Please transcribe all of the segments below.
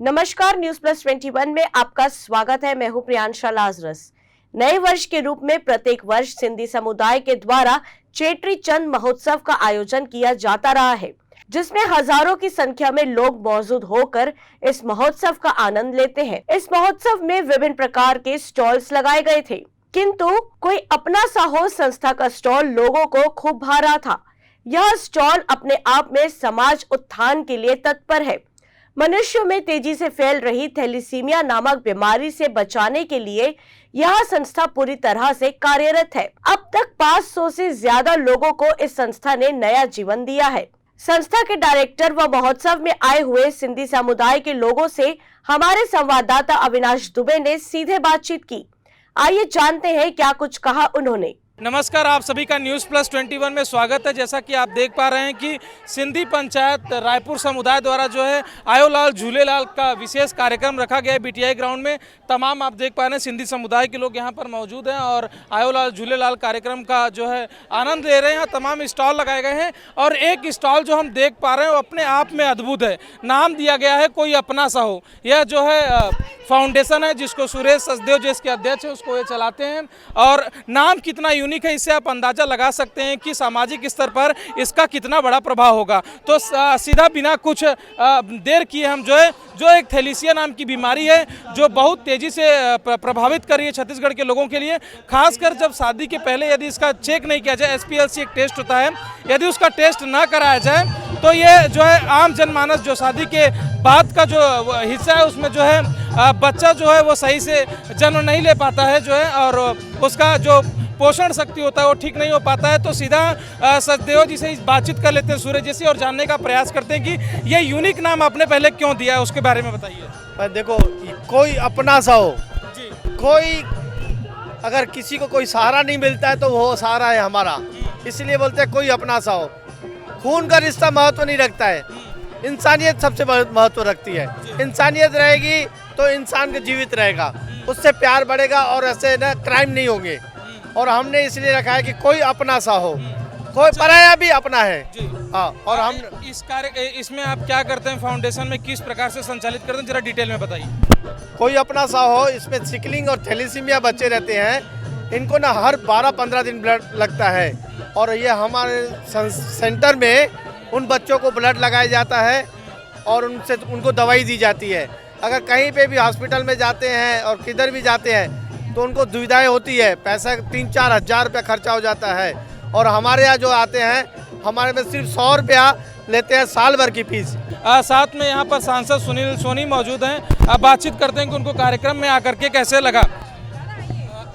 नमस्कार, news plus 21 में आपका स्वागत है। मैं हूं प्रियांशा लाजरस। नए वर्ष के रूप में प्रत्येक वर्ष सिंधी समुदाय के द्वारा चेट्री चंद महोत्सव का आयोजन किया जाता रहा है, जिसमें हजारों की संख्या में लोग मौजूद होकर इस महोत्सव का आनंद लेते हैं। इस महोत्सव में विभिन्न प्रकार के स्टॉल्स लगाए गए थे, किंतु कोई अपना सा हो संस्था का स्टॉल लोगों को खूब भा रहा था। यह स्टॉल अपने आप में समाज उत्थान के लिए तत्पर है। मनुष्यों में तेजी से फैल रही थैलीसीमिया नामक बीमारी से बचाने के लिए यह संस्था पूरी तरह से कार्यरत है। अब तक 500 से ज्यादा लोगों को इस संस्था ने नया जीवन दिया है। संस्था के डायरेक्टर व महोत्सव में आए हुए सिंधी समुदाय के लोगों से हमारे संवाददाता अविनाश दुबे ने सीधे बातचीत की। आइए जानते हैं क्या कुछ कहा उन्होंने। नमस्कार, आप सभी का न्यूज़ प्लस 21 में स्वागत है। जैसा कि आप देख पा रहे हैं कि सिंधी पंचायत रायपुर समुदाय द्वारा जो है आयोलाल झूलेलाल का विशेष कार्यक्रम रखा गया है बीटीआई ग्राउंड में। तमाम आप देख पा रहे हैं सिंधी समुदाय के लोग यहाँ पर मौजूद हैं और आयोलाल झूलेलाल कार्यक्रम का जो है आनंद ले रहे हैं। तमाम स्टॉल लगाए गए हैं और एक स्टॉल जो हम देख पा रहे हैं वो अपने आप में अद्भुत है। नाम दिया गया है कोई अपना सा हो। यह जो है फाउंडेशन है जिसको सुरेश सचदेव जो इसके अध्यक्ष है उसको ये चलाते हैं और नाम कितना यूनिक है इससे आप अंदाजा लगा सकते हैं कि सामाजिक स्तर पर इसका कितना बड़ा प्रभाव होगा। तो सीधा बिना कुछ देर किए हम जो एक थैलीसीमिया नाम की बीमारी है जो बहुत तेजी से प्रभावित कर रही है छत्तीसगढ़ के लोगों के लिए, खासकर जब शादी के पहले यदि इसका चेक नहीं किया जाए, SPLC एक टेस्ट होता है, यदि उसका टेस्ट ना कराया जाए तो ये जो है आम जनमानस जो शादी के बाद का जो हिस्सा है उसमें जो है बच्चा जो है वो सही से जन्म नहीं ले पाता है जो है और उसका जो पोषण शक्ति होता है वो ठीक नहीं हो पाता है। तो सीधा सचदेव जी से बातचीत कर लेते हैं सूरज जी से और जानने का प्रयास करते हैं कि ये यूनिक नाम आपने पहले क्यों दिया है, उसके बारे में बताइए। देखो, कोई अपना सा हो जी। कोई अगर किसी को कोई सहारा नहीं मिलता है तो वो सहारा है हमारा, इसलिए बोलते हैं कोई अपना सा हो। खून का रिश्ता महत्व नहीं रखता है, इंसानियत सबसे महत्व रखती है। इंसानियत रहेगी तो इंसान का जीवित रहेगा, उससे प्यार बढ़ेगा और ऐसे ना क्राइम नहीं होंगे। और हमने इसलिए रखा है कि कोई अपना सा हो, कोई पराया भी अपना है। हाँ, और हम इसमें आप क्या करते हैं, फाउंडेशन में किस प्रकार से संचालित करते हैं, जरा डिटेल में बताइए। कोई अपना सा हो, इसमें सिकलिंग और थैलीसीमिया बच्चे रहते हैं, इनको ना हर 12-15 दिन ब्लड लगता है और ये हमारे सेंटर में उन बच्चों को ब्लड लगाया जाता है और उनसे उनको दवाई दी जाती है। अगर कहीं पे भी हॉस्पिटल में जाते हैं और किधर भी जाते हैं तो उनको दुविधाएं होती है, पैसा 3-4 हज़ार रुपया खर्चा हो जाता है। और हमारे यहाँ जो आते हैं हमारे में सिर्फ 100 रुपया लेते हैं साल भर की फीस। साथ में यहाँ पर सांसद सुनील सोनी मौजूद हैं। अब बातचीत करते हैं कि उनको कार्यक्रम में आकर के कैसे लगा।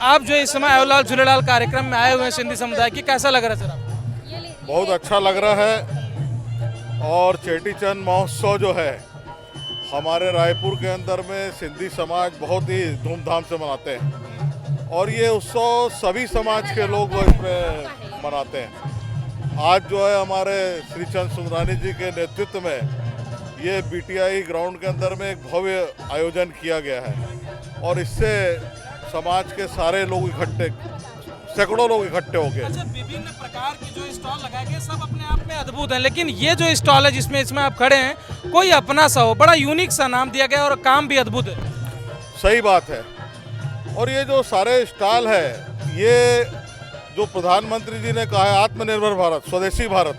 आप जो इस समय आयोलाल झूलेलाल कार्यक्रम में आए हुए हैं सिंधी समुदाय की, कैसा लग रहा है सर आपको? बहुत अच्छा लग रहा है और चेटी चंद महोत्सव जो है हमारे रायपुर के अंदर में सिंधी समाज बहुत ही धूमधाम से मनाते हैं और ये उत्सव सभी समाज के लोग इसमें मनाते हैं। आज जो है हमारे श्री चंद सुंदरानी जी के नेतृत्व में ये बीटीआई ग्राउंड के अंदर में एक भव्य आयोजन किया गया है और इससे समाज के सारे लोग इकट्ठे, सैकड़ों लोग इकट्ठे हो गए। अच्छा, विभिन्न प्रकार के जो स्टॉल लगाए गए सब अपने आप में अद्भुत हैं, लेकिन ये जो स्टॉल है जिसमें आप खड़े हैं, कोई अपना सा हो, बड़ा यूनिक सा नाम दिया गया और काम भी अद्भुत है। सही बात है। और ये जो सारे स्टॉल है, ये जो प्रधानमंत्री जी ने कहा है आत्मनिर्भर भारत, स्वदेशी भारत,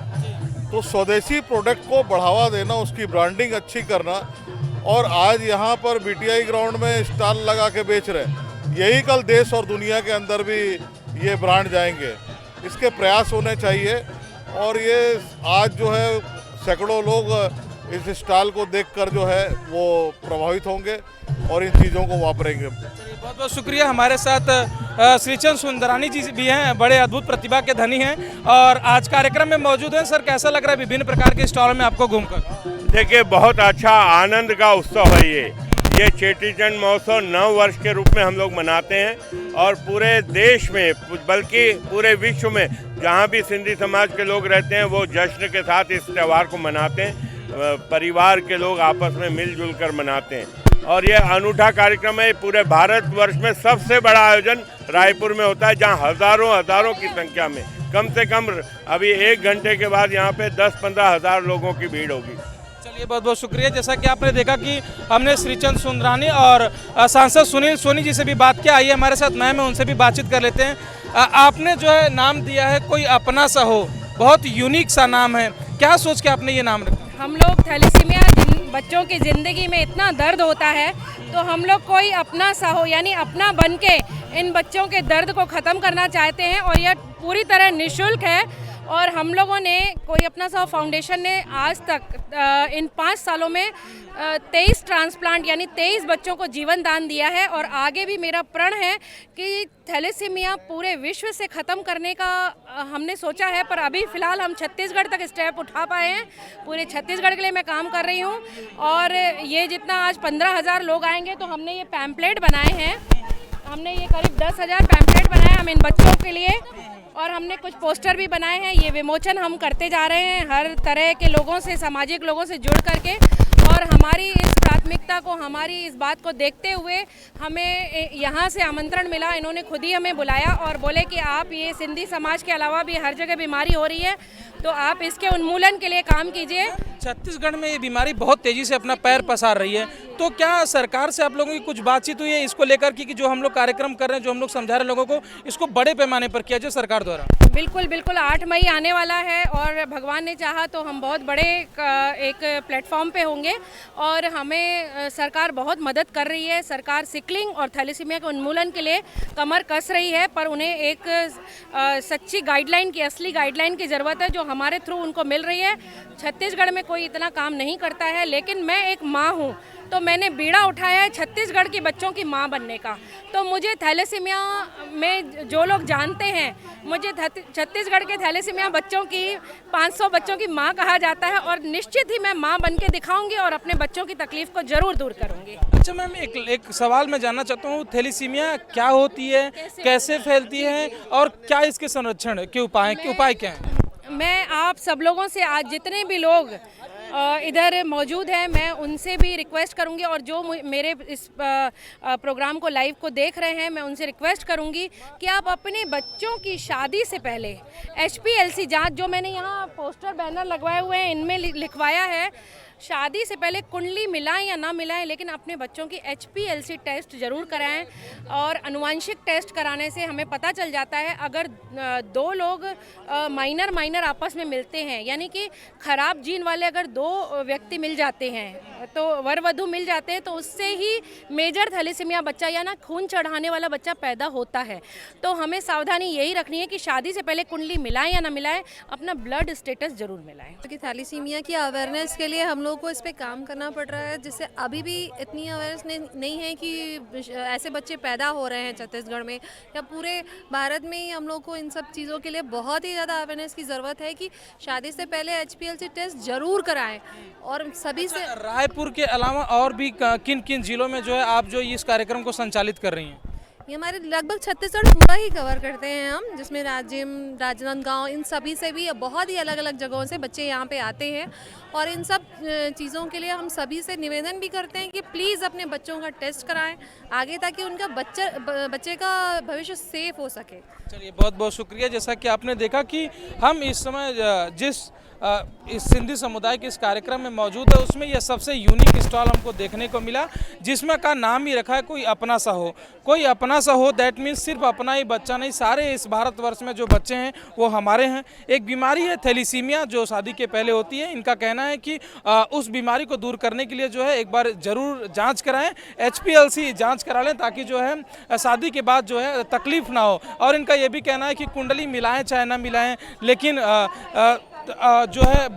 तो स्वदेशी प्रोडक्ट को बढ़ावा देना, उसकी ब्रांडिंग अच्छी करना। और आज यहाँ पर बीटीआई ग्राउंड में स्टॉल लगा के बेच रहे हैं, यही कल देश और दुनिया के अंदर भी ये ब्रांड जाएंगे। इसके प्रयास होने चाहिए और ये आज जो है सैकड़ों लोग इस स्टॉल को देखकर जो है वो प्रभावित होंगे और इन चीज़ों को वापरेंगे। बहुत बहुत शुक्रिया। हमारे साथ श्रीचंद सुंदरानी जी भी हैं, बड़े अद्भुत प्रतिभा के धनी हैं और आज कार्यक्रम में मौजूद हैं। सर, कैसा लग रहा है विभिन्न प्रकार के स्टॉल में आपको घूमकर? देखिए, बहुत अच्छा आनंद का उत्सव है ये चेटी चंद महोत्सव 9 वर्ष के रूप में हम लोग मनाते हैं और पूरे देश में बल्कि पूरे विश्व में जहाँ भी सिंधी समाज के लोग रहते हैं वो जश्न के साथ इस त्यौहार को मनाते हैं। परिवार के लोग आपस में मिलजुल कर मनाते हैं और ये अनूठा कार्यक्रम है। पूरे भारतवर्ष में सबसे बड़ा आयोजन रायपुर में होता है जहाँ हज़ारों की संख्या में, कम से कम अभी 1 घंटे के बाद यहाँ पे 10-15 हज़ार लोगों की भीड़ होगी। चलिए बहुत बहुत शुक्रिया। जैसा कि आपने देखा कि हमने श्रीचंद सुंदरानी और सांसद सुनील सोनी जी से भी बात किया। आइए हमारे साथ मैम है, उनसे भी बातचीत कर लेते हैं। आपने जो है नाम दिया है कोई अपना सा हो, बहुत यूनिक सा नाम है, क्या सोच के आपने ये नाम रखा? हम लोग थैलेसीमिया बच्चों की ज़िंदगी में इतना दर्द होता है, तो हम लोग कोई अपना सा हो यानी अपना बन के इन बच्चों के दर्द को ख़त्म करना चाहते हैं। और यह पूरी तरह निःशुल्क है। और हम लोगों ने कोई अपना सा फाउंडेशन ने आज तक इन 5 सालों में 23 ट्रांसप्लांट यानी 23 बच्चों को जीवन दान दिया है। और आगे भी मेरा प्रण है कि थैलेसीमिया पूरे विश्व से ख़त्म करने का हमने सोचा है, पर अभी फ़िलहाल हम छत्तीसगढ़ तक स्टेप उठा पाए हैं। पूरे छत्तीसगढ़ के लिए मैं काम कर रही हूँ। और ये जितना आज 15,000 लोग आएंगे, तो हमने ये पैम्पलेट बनाए हैं, हमने ये करीब 10,000 पैम्पलेट बनाए हम इन बच्चों के लिए। और हमने कुछ पोस्टर भी बनाए हैं, ये विमोचन हम करते जा रहे हैं हर तरह के लोगों से, सामाजिक लोगों से जुड़ करके। और हमारी इस प्राथमिकता को, हमारी इस बात को देखते हुए हमें यहाँ से आमंत्रण मिला। इन्होंने खुद ही हमें बुलाया और बोले कि आप ये सिंधी समाज के अलावा भी हर जगह बीमारी हो रही है, तो आप इसके उन्मूलन के लिए काम कीजिए। छत्तीसगढ़ में ये बीमारी बहुत तेजी से अपना पैर पसार रही है, तो क्या सरकार से आप लोगों की कुछ बातचीत हुई है इसको लेकर कि जो हम लोग कार्यक्रम कर रहे हैं, जो हम लोग समझा रहे हैं लोगों को, इसको बड़े पैमाने पर किया जाए सरकार द्वारा? बिल्कुल बिल्कुल, 8 मई आने वाला है और भगवान ने चाहा तो हम बहुत बड़े एक प्लेटफॉर्म पे होंगे। और हमें सरकार बहुत मदद कर रही है। सरकार सिकलिंग और थैलेसीमिया के उन्मूलन के लिए कमर कस रही है, पर उन्हें एक सच्ची गाइडलाइन की, असली गाइडलाइन की ज़रूरत है, जो हमारे थ्रू उनको मिल रही है। छत्तीसगढ़ में कोई इतना काम नहीं करता है, लेकिन मैं एक माँ हूँ, तो मैंने बीड़ा उठाया है छत्तीसगढ़ की बच्चों की माँ बनने का। तो मुझे थैलेसीमिया में जो लोग जानते हैं, मुझे छत्तीसगढ़ के थैलेसीमिया बच्चों की 500 बच्चों की माँ कहा जाता है। और निश्चित ही मैं माँ बन के दिखाऊंगी और अपने बच्चों की तकलीफ को ज़रूर दूर करूंगी। अच्छा मैम, एक सवाल मैं जानना चाहता हूँ, थैलेसीमिया क्या होती है, कैसे फैलती है और क्या इसके संरक्षण के उपाय क्या हैं? मैं आप सब लोगों से, आज जितने भी लोग इधर मौजूद हैं, मैं उनसे भी रिक्वेस्ट करूंगी, और जो मेरे इस प्रोग्राम को लाइव को देख रहे हैं, मैं उनसे रिक्वेस्ट करूंगी कि आप अपने बच्चों की शादी से पहले HPLC जांच, जो मैंने यहाँ पोस्टर बैनर लगवाए हुए हैं, इनमें लिखवाया है, शादी से पहले कुंडली मिलाएं या ना मिलाएं, लेकिन अपने बच्चों की HPLC टेस्ट ज़रूर कराएं। और आनुवंशिक टेस्ट कराने से हमें पता चल जाता है, अगर 2 लोग माइनर आपस में मिलते हैं, यानी कि खराब जीन वाले अगर 2 व्यक्ति मिल जाते हैं, तो वर वधू मिल जाते हैं, तो उससे ही मेजर थैलेसीमिया बच्चा या ना खून चढ़ाने वाला बच्चा पैदा होता है। तो हमें सावधानी यही रखनी है कि शादी से पहले कुंडली मिलाएं या ना मिलाएं, अपना ब्लड स्टेटस ज़रूर मिलाएं। कि थैलेसीमिया की अवेयरनेस के लिए हम लोगों को इस पे काम करना पड़ रहा है, जिससे अभी भी इतनी अवेयरनेस नहीं है कि ऐसे बच्चे पैदा हो रहे हैं छत्तीसगढ़ में या पूरे भारत में ही। हम लोग को इन सब चीज़ों के लिए बहुत ही ज़्यादा अवेयरनेस की ज़रूरत है कि शादी से पहले HPLC टेस्ट ज़रूर कराएं। और सभी से रायपुर के अलावा और भी किन किन जिलों में जो है आप जो इस कार्यक्रम को संचालित कर रही हैं? ये हमारे लगभग छत्तीसगढ़ पूरा ही कवर करते हैं हम, जिसमें राजिम, राजनांदगांव, इन सभी से भी बहुत ही अलग अलग जगहों से बच्चे यहाँ पे आते हैं। और इन सब चीज़ों के लिए हम सभी से निवेदन भी करते हैं कि प्लीज़ अपने बच्चों का टेस्ट कराएं आगे, ताकि उनका बच्चे का भविष्य सेफ हो सके। चलिए बहुत बहुत शुक्रिया। जैसा कि आपने देखा कि हम इस समय जिस इस सिंधी समुदाय के इस कार्यक्रम में मौजूद है, उसमें यह सबसे यूनिक स्टॉल हमको देखने को मिला, जिसमें का नाम ही रखा है कोई अपना सा हो। कोई अपना सा हो, दैट मीन्स सिर्फ अपना ही बच्चा नहीं, सारे इस भारतवर्ष में जो बच्चे हैं वो हमारे हैं। एक बीमारी है थैलेसीमिया, जो शादी के पहले होती है। इनका कहना है कि उस बीमारी को दूर करने के लिए जो है एक बार ज़रूर जाँच कराएँ, HPLC जाँच करा लें, ताकि जो है शादी के बाद जो है तकलीफ़ ना हो। और इनका ये भी कहना है कि कुंडली मिलाएँ चाहे ना मिलाएँ, लेकिन जो है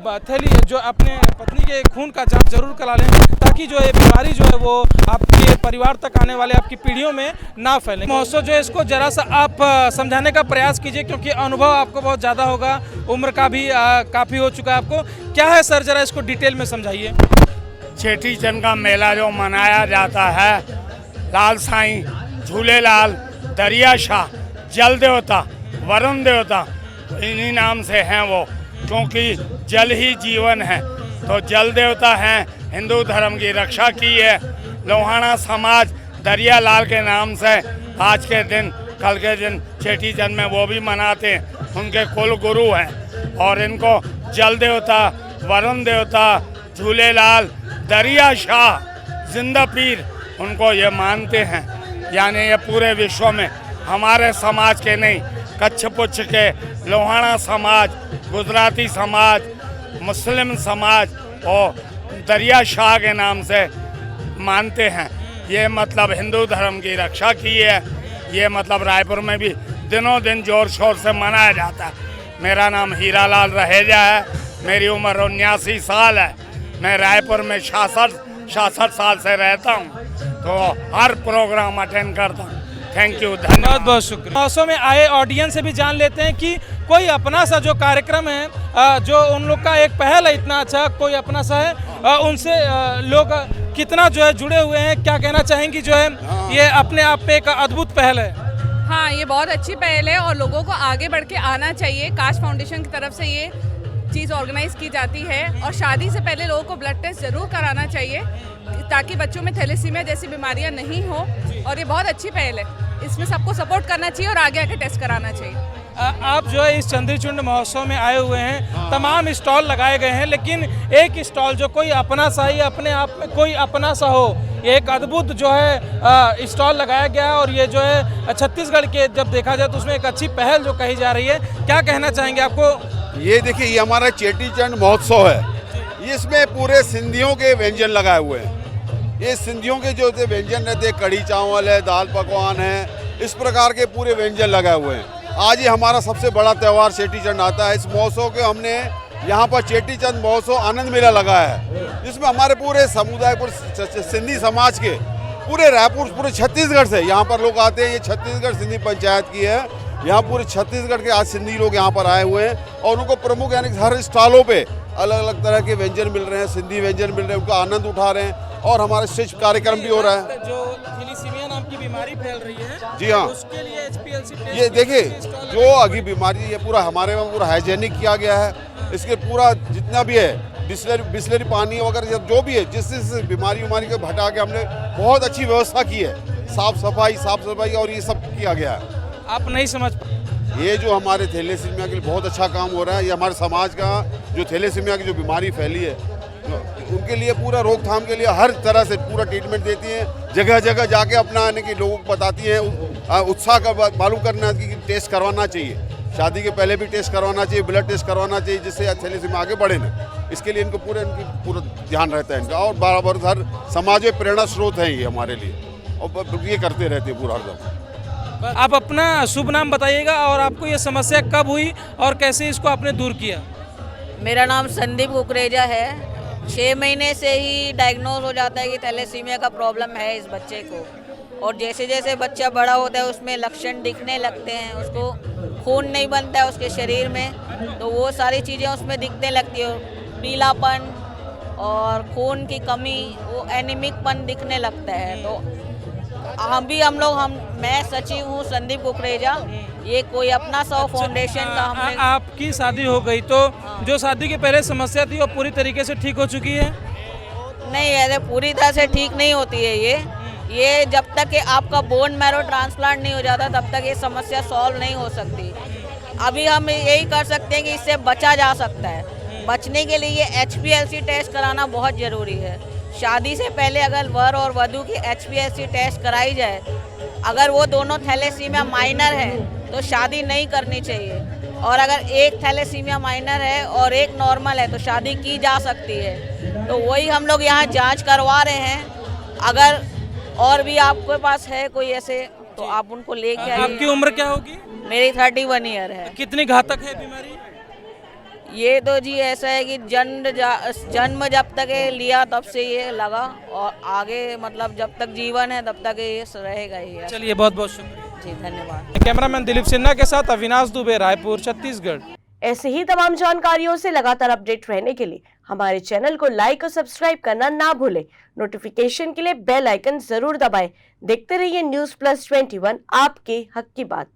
जो अपने पत्नी के खून का जांच जरूर करा लें, ताकि जो है बीमारी जो है वो आपके परिवार तक आने वाले आपकी पीढ़ियों में ना फैले। महोत्सव जो है इसको जरा सा आप समझाने का प्रयास कीजिए, क्योंकि अनुभव आपको बहुत ज़्यादा होगा, उम्र का भी काफ़ी हो चुका है आपको। क्या है सर, जरा इसको डिटेल में समझाइए। चेटी चंद का मेला जो मनाया जाता है, लाल साईं, झूलेलाल, दरिया शाह, जल देवता, वरुण देवता, इन्हीं नाम से हैं वो, क्योंकि जल ही जीवन है। तो जल देवता हैं, हिंदू धर्म की रक्षा की है। लोहाना समाज दरिया लाल के नाम से आज के दिन, कल के दिन चेटी चंद में वो भी मनाते हैं, उनके कुल गुरु हैं। और इनको जल देवता, वरुण देवता, झूलेलाल, दरिया शाह, जिंदा पीर उनको ये मानते हैं। यानी ये पूरे विश्व में हमारे समाज के नहीं, कच्छ पुच्छ के, लोहाना समाज, गुजराती समाज, मुस्लिम समाज और दरिया शाह के नाम से मानते हैं। ये मतलब हिंदू धर्म की रक्षा की है। ये मतलब रायपुर में भी दिनों दिन जोर शोर से मनाया जाता है। मेरा नाम हीरालाल रहेजा है, मेरी उम्र 79 साल है। मैं रायपुर में 66 साल से रहता हूँ, तो हर प्रोग्राम अटेंड करता हूँ। थैंक यू, बहुत धन्यवाद। बहुत शुक्रिया। महोत्सव में आए ऑडियंस से भी जान लेते हैं कि कोई अपना सा जो कार्यक्रम है, जो उन लोग का एक पहल है इतना अच्छा, कोई अपना सा है, उनसे लोग कितना जो है जुड़े हुए हैं, क्या कहना चाहेंगी? जो है ये अपने आप में एक अद्भुत पहल है। हाँ, ये बहुत अच्छी पहल है और लोगों को आगे बढ़ के आना चाहिए। काश फाउंडेशन की तरफ से ये चीज़ ऑर्गेनाइज की जाती है और शादी से पहले लोगों को ब्लड टेस्ट ज़रूर कराना चाहिए ताकि बच्चों में थैलेसीमिया जैसी बीमारियां नहीं हो। और ये बहुत अच्छी पहल है, इसमें सबको सपोर्ट करना चाहिए और आगे आके टेस्ट कराना चाहिए। आप जो है इस चंद्रीचूर्ण महोत्सव में आए हुए हैं, तमाम स्टॉल लगाए गए हैं, लेकिन एक स्टॉल जो कोई अपना सा ही अपने आप में कोई अपना सा हो, ये एक अद्भुत जो है स्टॉल लगाया गया है। और ये जो है छत्तीसगढ़ के जब देखा जाए तो उसमें एक अच्छी पहल जो कही जा रही है, क्या कहना चाहेंगे आपको? ये देखिए, ये हमारा चेटीचंड महोत्सव है। इसमें पूरे सिंधियों के व्यंजन लगाए हुए हैं। ये सिंधियों के जो व्यंजन रहते हैं, कढ़ी चावल है, दाल पकवान है, इस प्रकार के पूरे व्यंजन लगाए हुए हैं। आज ये हमारा सबसे बड़ा त्यौहार चेटीचंड आता है। इस महोत्सव के हमने यहाँ पर चेटीचंद महोत्सव आनंद मेला लगाया है, जिसमें हमारे पूरे समुदाय, पूरे सिंधी समाज के, पूरे रायपुर, पूरे छत्तीसगढ़ से यहाँ पर लोग आते हैं। ये छत्तीसगढ़ सिंधी पंचायत की है। यहाँ पूरे छत्तीसगढ़ के आज सिंधी लोग यहाँ पर आए हुए हैं और उनको प्रमुख यानी हर स्टॉलों पे अलग अलग तरह के व्यंजन मिल रहे हैं, सिंधी व्यंजन मिल रहे हैं, उनका आनंद उठा रहे हैं। और हमारा स्टेज कार्यक्रम भी हो रहा है। जो थैलेसीमिया नाम की बीमारी फैल रही है, जी हाँ, उसके लिए HPLC टेस्ट ये देखिए, जो अभी बीमारी ये पूरा हमारे में पूरा हाइजेनिक किया गया है। इसके पूरा जितना भी है बिस्लरी पानी वगैरह जो भी है, जिससे बीमारी को हटा के हमने बहुत अच्छी व्यवस्था की है। साफ सफाई और ये सब किया गया है। आप नहीं समझ ये जो हमारे थैलेसीमिया के लिए बहुत अच्छा काम हो रहा है। ये हमारे समाज का जो थैलेसीमिया की जो बीमारी फैली है, उनके लिए पूरा रोकथाम के लिए हर तरह से पूरा ट्रीटमेंट देती हैं। जगह जगह जाके अपना आने के लोगों को बताती हैं, उत्साह का मालूम करना कि टेस्ट करवाना चाहिए। शादी के पहले भी टेस्ट करवाना चाहिए, ब्लड टेस्ट करवाना चाहिए, जिससे थैलेसीमिया आगे बढ़े ना। इसके लिए इनको पूरा ध्यान रहता है इनका। और बराबर हर समाज में प्रेरणा स्रोत है ये हमारे लिए, और ये करते रहते हैं पूरा हरदम। आप अपना शुभ नाम बताइएगा और आपको ये समस्या कब हुई और कैसे इसको आपने दूर किया? मेरा नाम संदीप कुकरेजा है। 6 महीने से ही डायग्नोज हो जाता है कि थैलेसीमिया का प्रॉब्लम है इस बच्चे को। और जैसे जैसे बच्चा बड़ा होता है उसमें लक्षण दिखने लगते हैं, उसको खून नहीं बनता है उसके शरीर में, तो वो सारी चीज़ें उसमें दिखने लगती है। पीलापन और खून की कमी, वो एनीमिकपन दिखने लगता है। तो मैं सचिव हूँ संदीप कुकरेजा। ये कोई अपना सा फाउंडेशन का हमने। आपकी शादी हो गई तो जो शादी के पहले समस्या थी वो पूरी तरीके से ठीक हो चुकी है? नहीं, ऐसे पूरी तरह से ठीक नहीं होती है ये जब तक कि आपका बोन मैरो ट्रांसप्लांट नहीं हो जाता तब तक ये समस्या सॉल्व नहीं हो सकती। अभी हम यही कर सकते हैं कि इससे बचा जा सकता है। बचने के लिए ये HPLC टेस्ट कराना बहुत ज़रूरी है। शादी से पहले अगर वर और वधू की HPLC टेस्ट कराई जाए, अगर वो दोनों थैलेसीमिया माइनर है तो शादी नहीं करनी चाहिए। और अगर एक थैलेसीमिया माइनर है और एक नॉर्मल है तो शादी की जा सकती है। तो वही हम लोग यहाँ जांच करवा रहे हैं। अगर और भी आपके पास है कोई ऐसे तो आप उनको लेके आइए। आपकी उम्र क्या होगी? मेरी 31 ईयर है। कितनी घातक है बीमारी? ये तो जी ऐसा है कि जन्म जब तक लिया तब से ये लगा और आगे मतलब जब तक जीवन है तब तक ये रहेगा ही। चलिए, बहुत बहुत शुक्रिया जी, धन्यवाद। कैमरामैन दिलीप सिन्हा के साथ अविनाश दुबे, रायपुर, छत्तीसगढ़। ऐसे ही तमाम जानकारियों से लगातार अपडेट रहने के लिए हमारे चैनल को लाइक और सब्सक्राइब करना ना भूलें। नोटिफिकेशन के लिए बेल आइकन जरूर दबाएं। देखते रहिए News Plus 21, आपके हक की बात।